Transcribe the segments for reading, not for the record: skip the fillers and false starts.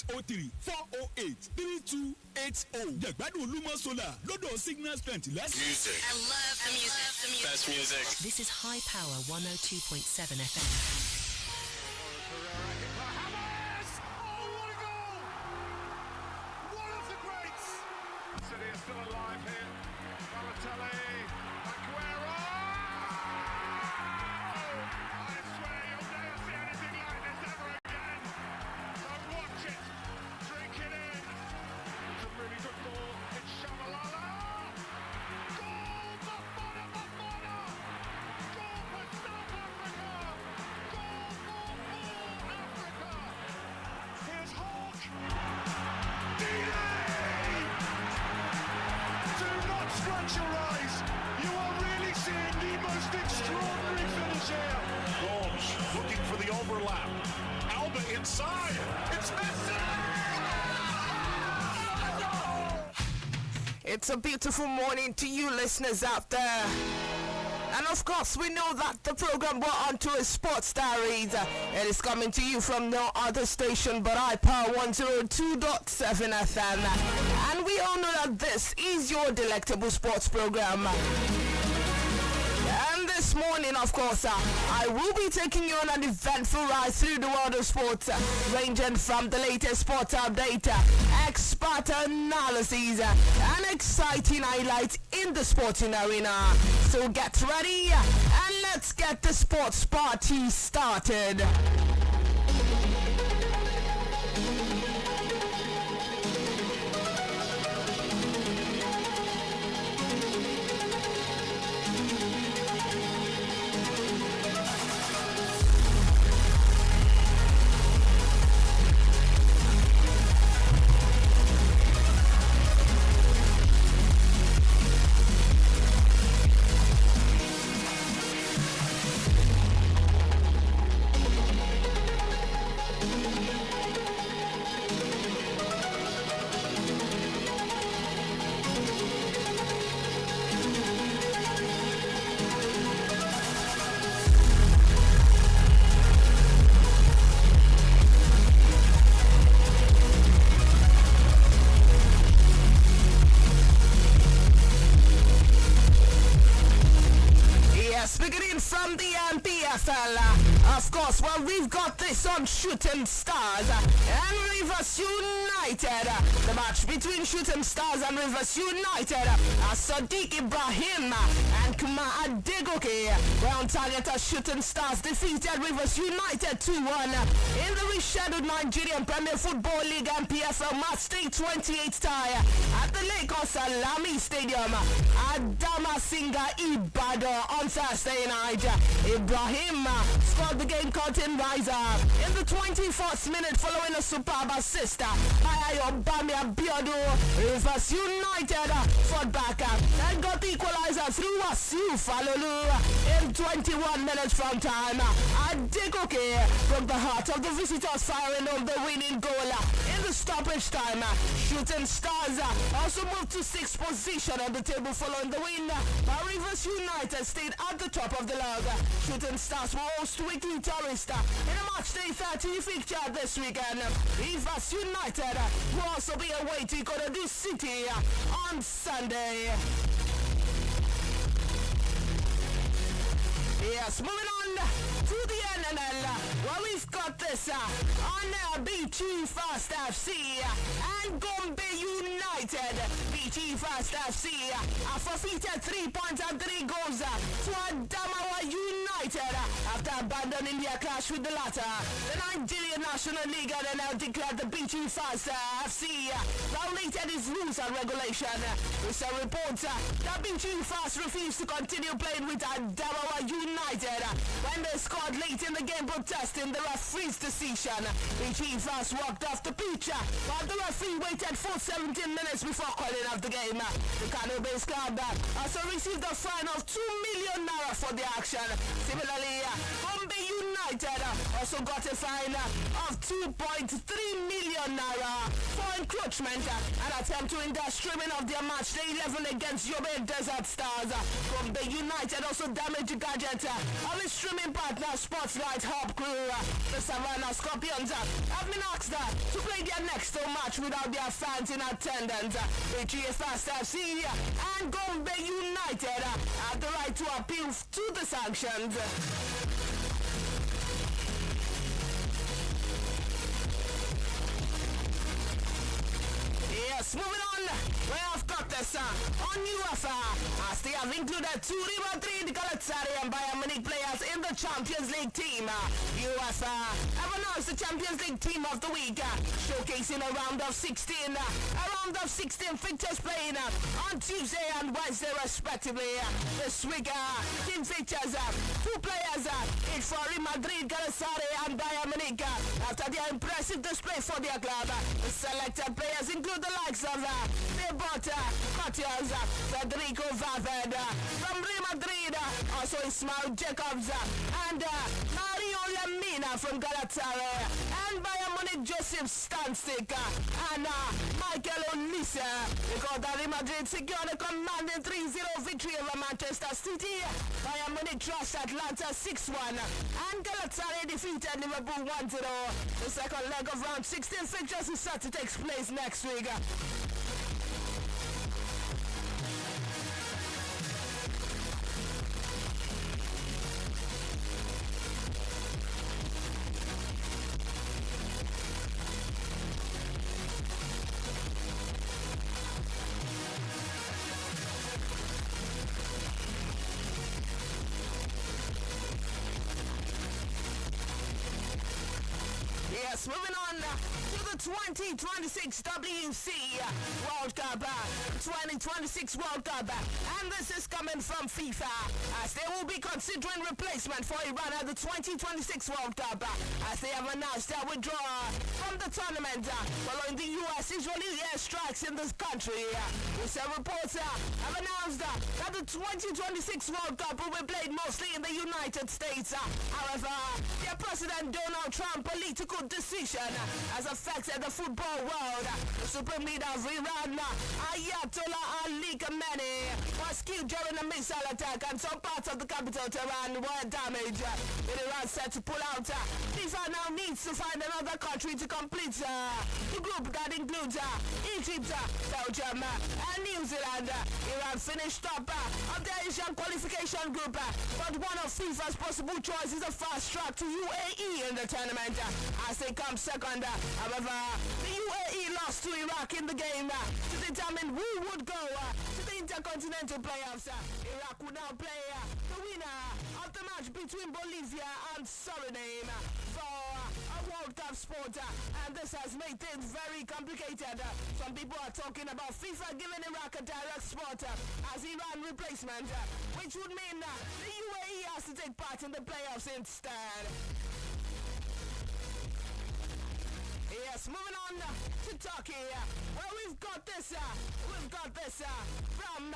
0803-408-3280. Jẹ̀gbádùn Olúmọ Solar lọ́dọ̀ Signal Strength lẹ́sìn. Music. I love the music. Best music. This is High Power 102.7 FM. City is still alive here. Balotelli, Aguero! I swear you'll never see anything like this ever again. So watch it, drink it in. It's a really good ball. It's Shabalala. Goal, Bafana, Bafana! Goal for South Africa! Goal for Africa! Here's Hawk. Scratch your eyes. You are really seeing the most extraordinary finish here. Gomes looking for the overlap. Alba inside. It's Messi! It's a beautiful morning to you listeners out there. And of course, we know that the program brought onto a Sports Diaries. It is coming to you from no other station but iPower 102.7 FM. And we all know that this is your delectable sports program. And this morning, of course, I will be taking you on an eventful ride through the world of sports, ranging from the latest sports update, expert analyses, and exciting highlights in the sporting arena. So get ready and let's get the sports party started. Beginning from the NPFL, of course, well, we've got this on Shooting Stars and Rivers United. The match between Shooting Stars and Rivers United, Sadiq Ibrahim and Kuma Adekoya were on target as Shooting Stars defeated Rivers United 2-1 in the rescheduled Nigerian Premier Football League NPFL Match Day 28 tie at the Lagos Salami Stadium at Damasinga Ibadan on Thursday night. Ibrahim scored the game curtain riser in the 24th minute following a superb assist by Ayobami Abiodun. Rivers United fought back and got the equalizer through Wasiu Falolu in 21 minutes from time. Adekoya broke the heart of the visitors, firing home the winning goal in the stoppage time. Shooting Stars also moved to 6th position on the table following the win, but Rivers United stayed at the top of the league. Shooting Stars will host Weekly Tourist in a match day 30 fixture this weekend. Rivers United will also be away to Ikorodu City on Sunday. Yes, moving on to the NNL, where we've got this on BT Fast FC and Gombe United. BT Fast FC forfeited 3 points and 3 goals to Adamawa United after abandoning their clash with the latter. The Nigerian National League NNL declared the BT Fast FC violated its rules and regulation. It's a report that BT Fast refused to continue playing with Adamawa United when they scored late in the game, protesting the referee's decision. BT Fast walked off the pitch, but the referee waited for 17 minutes before calling off the game. The Kano-based club also received a fine of 2 million naira for the action. Similarly, Gombe United also got a fine of 2.3 million naira for encroachment, an attempt to hinder streaming of their match day 11 against Yobe Desert Stars. Gombe United also damaged the gadget of its streaming partner Sportslight Hub crew. The Savannah Scorpions have been asked to play their next home match without their fans in attendance. The GFS FC and Gombe United have the right to appeal to the sanctions. Yes, moving on, we have got this on UEFA as they have included two Real Madrid, Galatasaray and Bayern Munich players in the Champions League team. UEFA have announced the Champions League team of the week, showcasing a round of 16 fixtures playing on Tuesday and Wednesday respectively. This week, team features two players, each for Real Madrid, Galatasaray and Bayern Munich. After their impressive display for their club, the selected players include the likes of Debota, Cotias, Federico Valverde from Real Madrid, also Ismail Jacobs and Mario Lemina from Galatasaray, and Bayern Munich Joseph Stanstick and Michael Olise. Because Real Madrid secured a commanding 3-0 victory over Manchester City. Bayern Munich trashed Atlanta 6-1 and Galatasaray defeated Liverpool 1-0. The second leg of round 16 fixtures is set to take place next week. Yes, moving on to the 2026 WC World Cup, 2026 World Cup, and this is coming from FIFA, as they will be considering replacement for Iran at the 2026 World Cup, as they have announced their withdrawal from the tournament following the US-Israeli airstrikes in this country. Recent reports have announced that the 2026 World Cup will be played mostly in the United States. However, their President Donald Trump political decision has affected the football world. The supreme leader of Iran, Ayatollah Ali Khamenei, was killed during a missile attack and some parts of the capital Tehran were damaged. With Iran set to pull out, FIFA now needs to find another country to complete the group that includes Egypt, Belgium and New Zealand. Iran finished top of the Asian qualification group, but one of FIFA's possible choices is a fast track to UAE in the tournament as they come second. However, the UAE lost to Iraq in the game to determine who would go to the Intercontinental Playoffs. Iraq would now play the winner of the match between Bolivia and Suriname for a World Cup sport, and this has made things very complicated. Some people are talking about FIFA giving Iraq a direct spot as Iran replacement, which would mean the UAE has to take part in the playoffs instead. Yes, moving on to Turkey, where we've got this from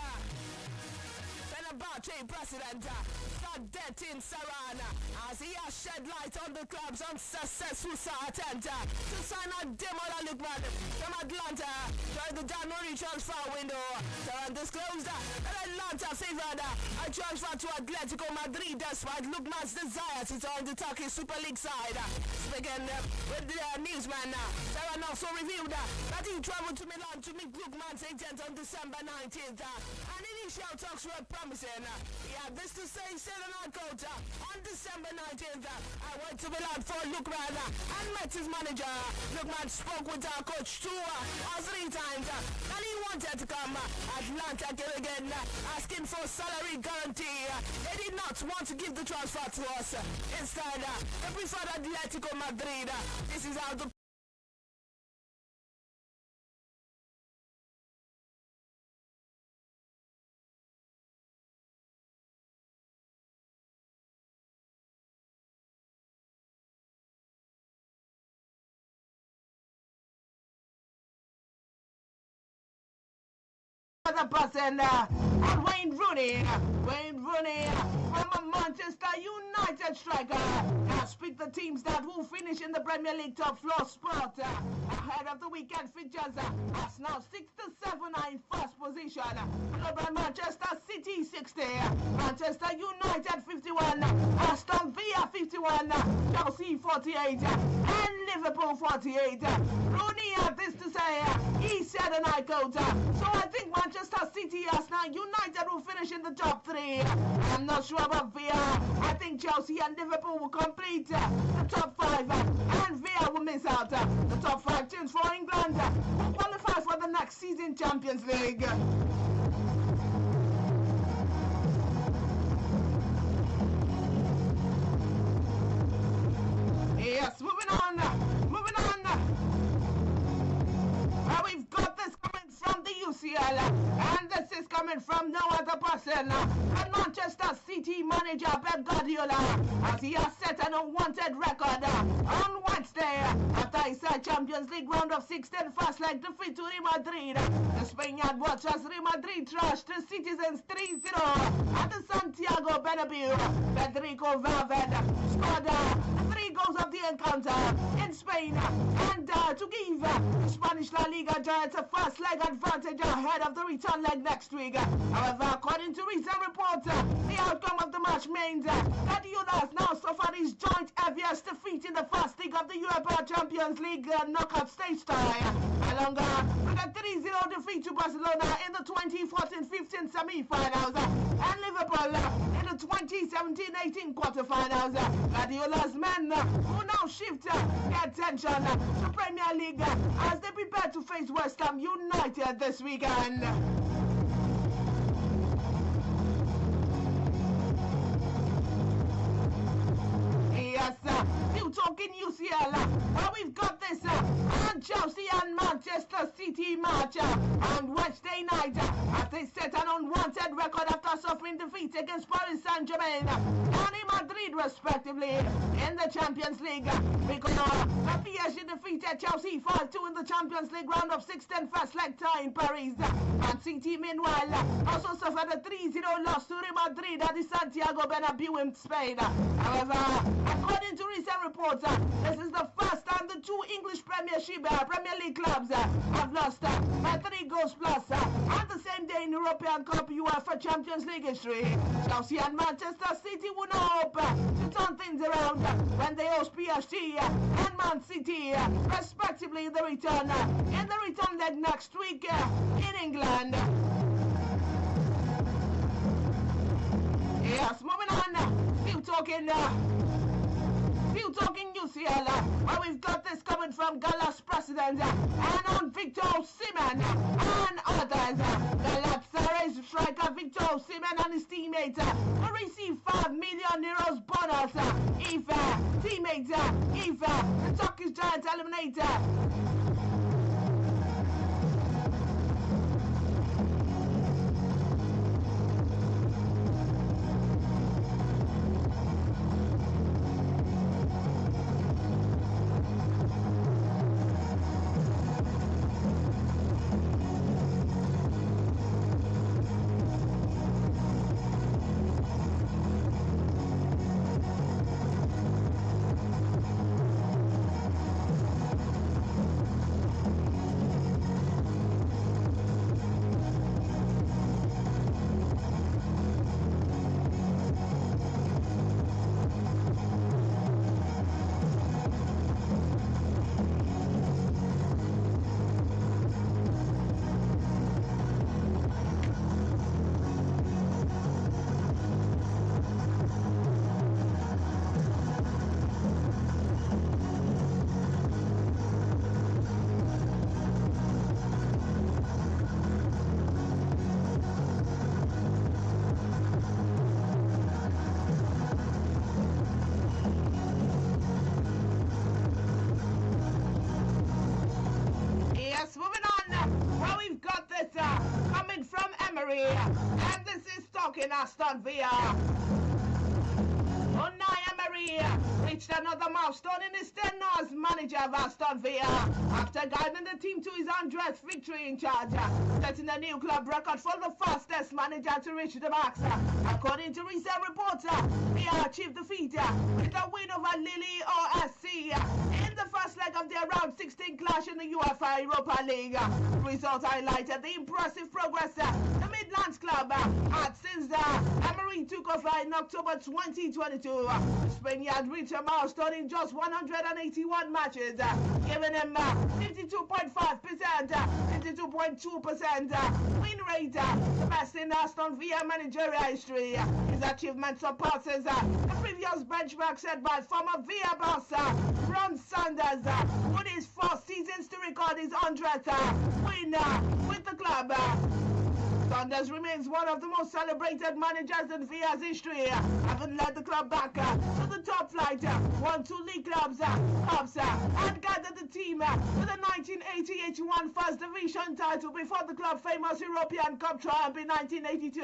Fenerbahce president Saadettin Saran, as he has shed light on the club's unsuccessful attempt to sign Ademola Lookman from Atlanta during the January transfer window. Saran disclosed that Atlanta favored a transfer to Atletico Madrid despite Lookman's desire to join the Turkish Super League side. Speaking with the newsman, Saran also revealed that he traveled to Milan to meet Lookman's agent on December 19th, and initial talks were promising. He had this to say, said an coach, on December 19th, I went to Milan for Lookman and met his manager. Lookman spoke with our coach 2 or 3 times, and he wanted to come. Atlanta came again, asking for salary guarantee. They did not want to give the transfer to us. Instead, they preferred Atletico Madrid. This is how the other person, and Wayne Rooney. Wayne Rooney from a Manchester United striker. Has picked the teams that will finish in the Premier League top floor spot. Ahead of the weekend fixtures, Arsenal 6-7 are in first position. Followed by Manchester City 60, Manchester United 51, Aston Villa 51, Chelsea 48, and Liverpool 48. Rooney had this to say. He said, and I quote, so I think Manchester City, Arsenal, United will finish in the top 3. I'm not sure about Villa. I think Chelsea and Liverpool will complete the top 5, and Villa will miss out. The top 5 teams for England will qualify for the next season Champions League. Yes, moving on. We've got this coming from the UCL, and this is coming from no other person than Manchester City manager Pep Guardiola, as he has set an unwanted record on Wednesday after his Champions League round of 16 first leg defeat to Real Madrid. The Spaniard watches Real Madrid trash the citizens 3-0 at the Santiago Bernabeu. Federico Valverde scored 3 goals of the encounter in Spain, and to give the Spanish La Liga Giants a first leg advantage ahead of the return leg next week. However, according to recent reports, the outcome of the match means Guardiola has now suffered his joint heaviest defeat in the first leg of the UEFA Champions League knockout stage tie, along with a 3-0 defeat to Barcelona in the 2014-15 semi-finals and Liverpool in the 2017-18 quarter-finals. Guardiola's men will now shift their attention to Premier League as they prepare to face West Ham United this weekend. Yes, still talking UCL, well, we've got this and Chelsea and Manchester City match on Wednesday night as they set an unwanted record after suffering defeat against Paris Saint-Germain and Real Madrid respectively in the Champions League, because the PSG defeated Chelsea 5-2 in the Champions League round of 16 first leg tie in Paris. And City meanwhile also suffered a 3-0 loss to Real Madrid at the Santiago Bernabeu in Spain. However, according to recent reports, this is the first time the 2 English Premier League clubs have lost by 3 goals plus on the same day in European Cup UEFA Champions League history. Chelsea and Manchester City will now hope to turn things around when they host PSG and Man City respectively in the return leg next week in England. Yes, moving on. Still talking UCL, where we've got this coming from Gala's president and on Victor Osimhen and others. Galatasaray striker Victor Osimhen and his teammates will receive €5 million bonus if the Turkish Giants eliminate and this is talking Aston Villa. Unai Emery reached another milestone in his tenure as manager of Aston Villa after guiding the team to his 100th victory in charge, setting a new club record for the fastest manager to reach the max. According to recent reports, Villa achieved the feat with a win over Lille OSC in the first leg of their round 16 clash in the UEFA Europa League. The result highlighted the impressive progress the Midlands club had since Emery took over in October 2022. Spaniard reached a milestone in just 181 matches, giving him 52.5%, 52.2% win rate, the best in Aston Villa managerial history. His achievement surpasses the previous benchmark set by former Villa boss Ron Sanders, with his 4 seasons to record his 100th win with the club. Sanders remains one of the most celebrated managers in Villa's history, having led the club back to the top flight, won 2 league clubs, and guided the team to the 1980-81 First Division title before the club famous European Cup triumph in 1982.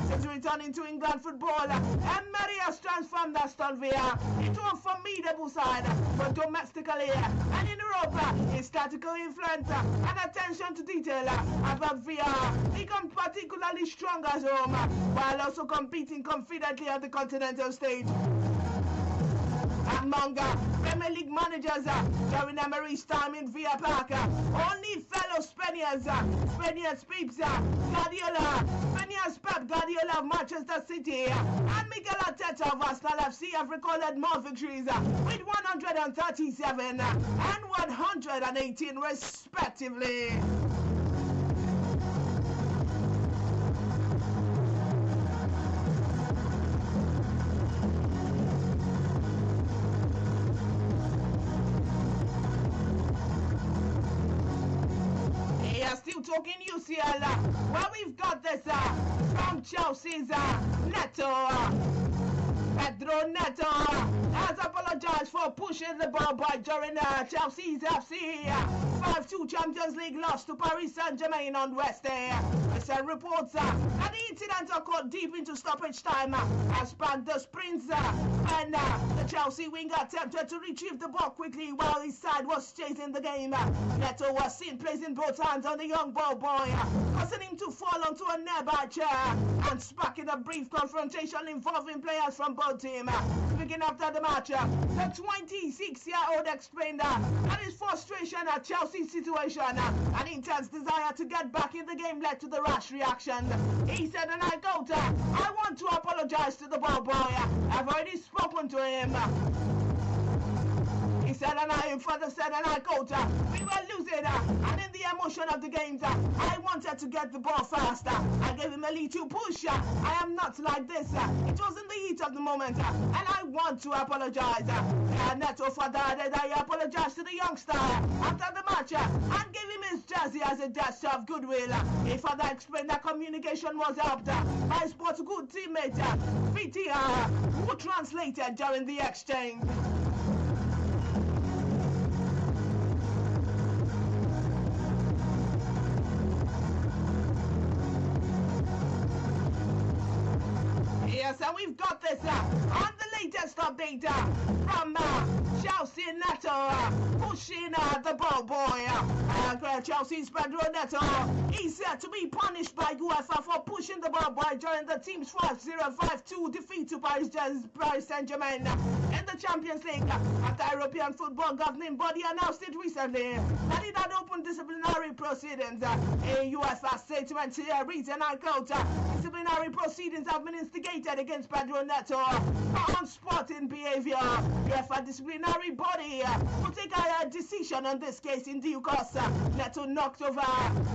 Since returning to England football, Emery has transformed Aston Villa into a formidable side, both domestically and in Europe. His tactical influence and attention to detail have helped Villa become particularly strong at home, while also competing confidently at the continental stage. Among Premier League managers during Emery's time in Villa Park, only fellow Spaniards Peeps Guardiola, Spaniards Pep Guardiola of Manchester City, and Miguel Arteta of Arsenal FC have recorded more victories with 137 and 118 respectively. Still talking UCL, where we've got this from Chelsea's Neto. Pedro Neto has apologized for pushing the ball by during Chelsea's FC 5-2 Champions League loss to Paris Saint-Germain on Wednesday. Recent reports that the incident occurred deep into stoppage time as spanned the sprints when the Chelsea winger attempted to retrieve the ball quickly while his side was chasing the game. Neto was seen placing both hands on the young ball boy, causing him to fall onto a nearby chair and sparking a brief confrontation involving players from both teams. Speaking after the match, the 26-year-old explained that his frustration at Chelsea's situation and intense desire to get back in the game led to the rash reaction. He said, and I quote, "I want to apologize to the ball boy. I've already spoken to him." He said, and I further said, and I quote, "We were losing, and in the emotion of the game, I wanted to get the ball faster. I gave him a little push. I am not like this. It was in the heat of the moment, and I want to apologize." Neto further added that he apologized to the youngster after the match and gave him his jersey as a gesture of goodwill. He further explained that communication was helped by his Portugal teammate, Vitia, who translated during the exchange. Yes, and we've got this on the latest update from Chelsea Neto pushing the ball boy. Chelsea's Pedro Neto is said to be punished by UEFA for pushing the ball boy during the team's 5-0-5-2 defeat to Paris Saint-Germain in the Champions League, after European football governing body announced it recently that it had opened disciplinary proceedings. A UEFA statement here reads, and I quote, "Disciplinary proceedings have been instigated against Pedro Neto for unsporting behavior. UEFA disciplinary body will take a decision on this case in due course." Neto knocked over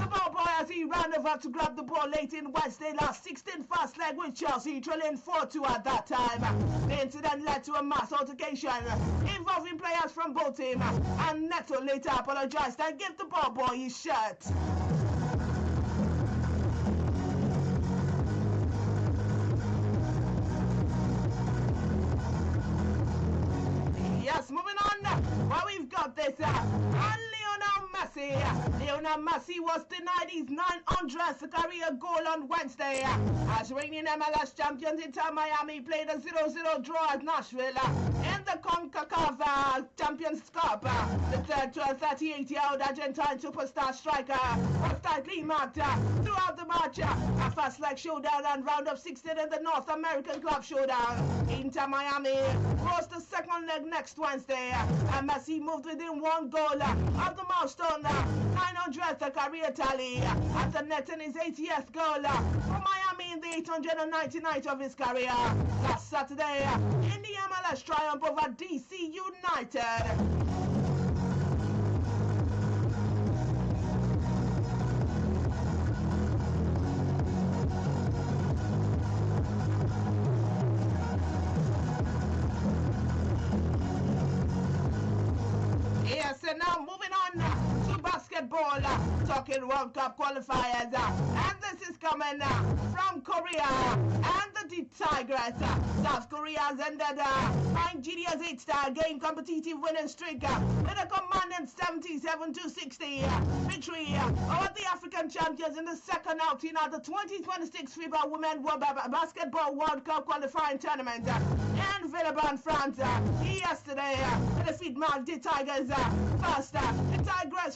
the ball boy as he ran over to grab the ball late in Wednesday last 16th first leg with Chelsea trailing 4-2 at that time. The incident led to a mass altercation involving players from both teams, and Neto later apologized and gave the ball boy his shirt. Yes, moving on, well, we've got this. And Lionel Messi. Lionel Messi was denied his 900th career goal on Wednesday as reigning MLS champions Inter Miami played a 0-0 draw at Nashville in the CONCACAF Champions Cup. The 38-year-old Argentine superstar striker was tightly marked throughout the match. A first leg showdown and round of 16 in the North American Club Showdown. Inter Miami rose the second leg next Wednesday, and Messi moved within one goal of the milestone 900th career tally after netting his 80th goal for Miami in the 899th of his career last Saturday in the MLS triumph over DC United. Yes, and now moving on to basketball, talking World Cup qualifiers, and this is coming from Korea and the Tigers. South Korea has ended Nigeria's 8-star game competitive winning streak with a commanding 77-60 victory over the African champions in the second outing at the 2026 FIBA Women Basketball World Cup qualifying tournament in Villeurbanne, France. Yesterday, the defeat marked the Tigers'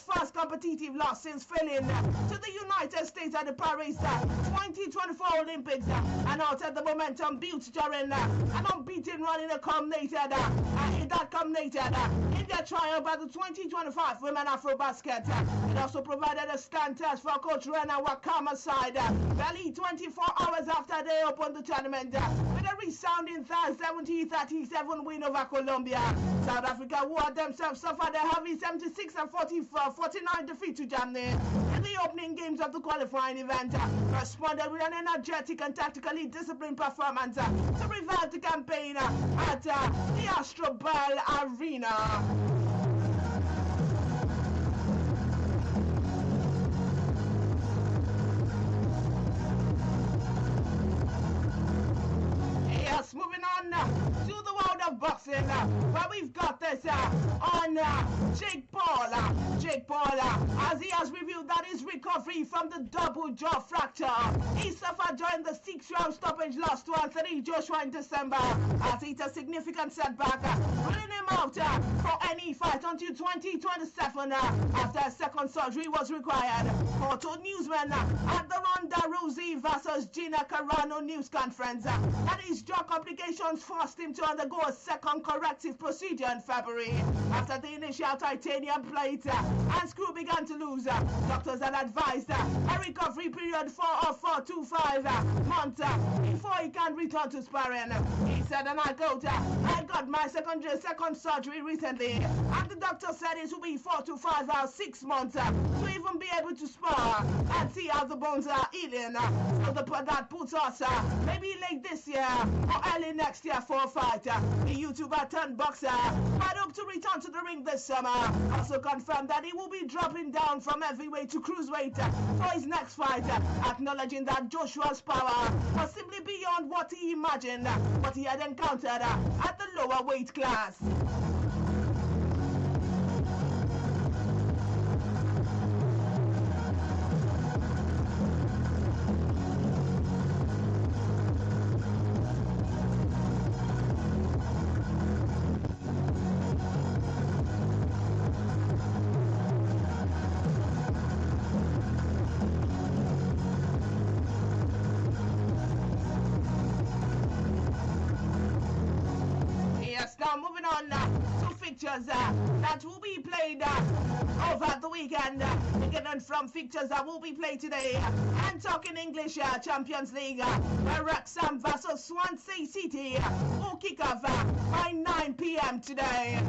first competitive loss since failing to the United States at the Paris 2024 Olympics and altered the momentum built during an unbeaten run in their triumph at the 2025 Women Afrobasket. It also provided a stand test for Coach Rena Wakama's side barely 24 hours after they opened the tournament with a resounding 70-37 win over Colombia. South Africa, who had themselves suffered a heavy 76-49 defeat to Germany in the opening games of the qualifying event, responded with an energetic and tactically disciplined performance to revive the campaign at the Astrobal Arena. Yes, moving on to the world of boxing, where we've got this on Jake Paul. Jake Paul, as he has revealed that his recovery from the double jaw fracture he suffered during the 6-round stoppage loss to Anthony Joshua in December, has hit a significant setback, ruling him out for any fight until 2027 after a second surgery was required. Paul told newsmen at the Ronda Rousey versus Gina Carano news conference that his jaw complications forced him to undergo a second corrective procedure in February after the initial titanium plate and screw began to lose. Doctors had advised a recovery period of 4 to 5 months before he can return to sparring. He said, and I quote, "I got my second surgery recently, and the doctor said it will be 4 to 5 or 6 months to even be able to spar and see how the bones are healing. So that puts us maybe late this year or early next year for a fight." The YouTuber turned boxer had hoped to return to the ring this summer. Also confirmed that he will be dropping down from heavyweight to cruiserweight for his next fight, acknowledging that Joshua's power was simply beyond what he imagined, what he had encountered at the lower weight class. Now moving on to fixtures that will be played over the weekend, beginning from fixtures that will be played today, and talking English Champions League, where Wrexham versus Swansea City will kick off by 9 p.m. today.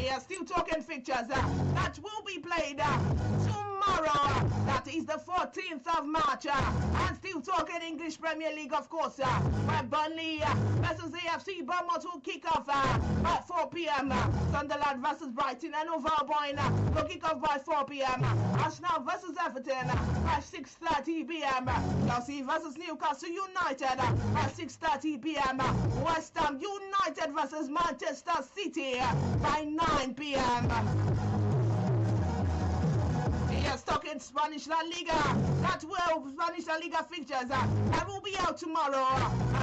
Yeah, still talking fixtures that will be played tomorrow. tomorrow. That is the 14th of March. And still talking English Premier League, of course. Where Burnley versus AFC Bournemouth will kick off at 4 p.m. Sunderland versus Brighton and Hove Albion will kick off by 4 p.m. Arsenal versus Everton at 6:30 p.m. Chelsea versus Newcastle United at 6:30 p.m. West Ham United versus Manchester City by 9 p.m. Yes, talking Spanish La Liga. That will Spanish La Liga fixtures that will be out tomorrow.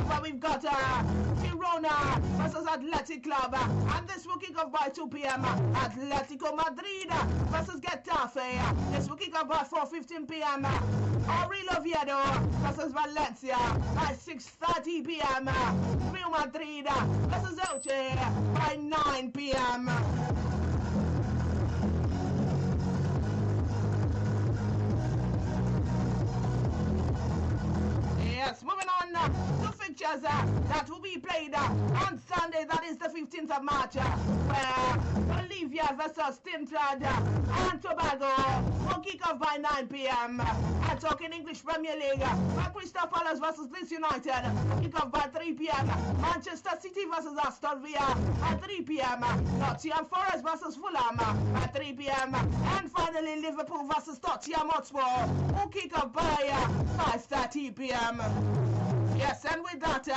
Where we've got Girona versus Athletic Club, and this will kick off by 2 p.m. Atletico Madrid versus Getafe. This will kick off by 4:15 p.m. Real Oviedo versus Valencia by 6:30 p.m. Real Madrid versus Elche by 9 p.m. Yes, moving on to fixtures that will be played on Sunday, that is the 15th of March, where Bolivia versus Trinidad and Tobago will kick off by 9 p.m. And talking English Premier League, where Crystal Palace versus Leeds United will kick off by 3 p.m. Manchester City versus Aston Villa at 3 p.m. Nottingham Forest versus Fulham at 3 p.m. And finally Liverpool versus Tottenham Hotspur will kick off by 5:30 p.m. Yes, and with that,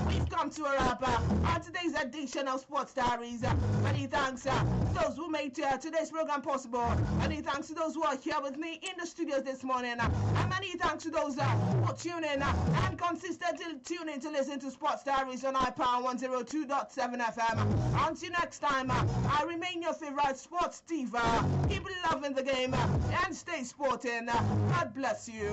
we've come to a wrap on today's edition of Sports Diaries. Many thanks to those who made today's program possible. Many thanks to those who are here with me in the studios this morning. And many thanks to those who tune in and consistently tune in to listen to Sports Diaries on iPower 102.7 FM. Until next time, I remain your favorite sports diva. Keep loving the game and stay sporting. God bless you.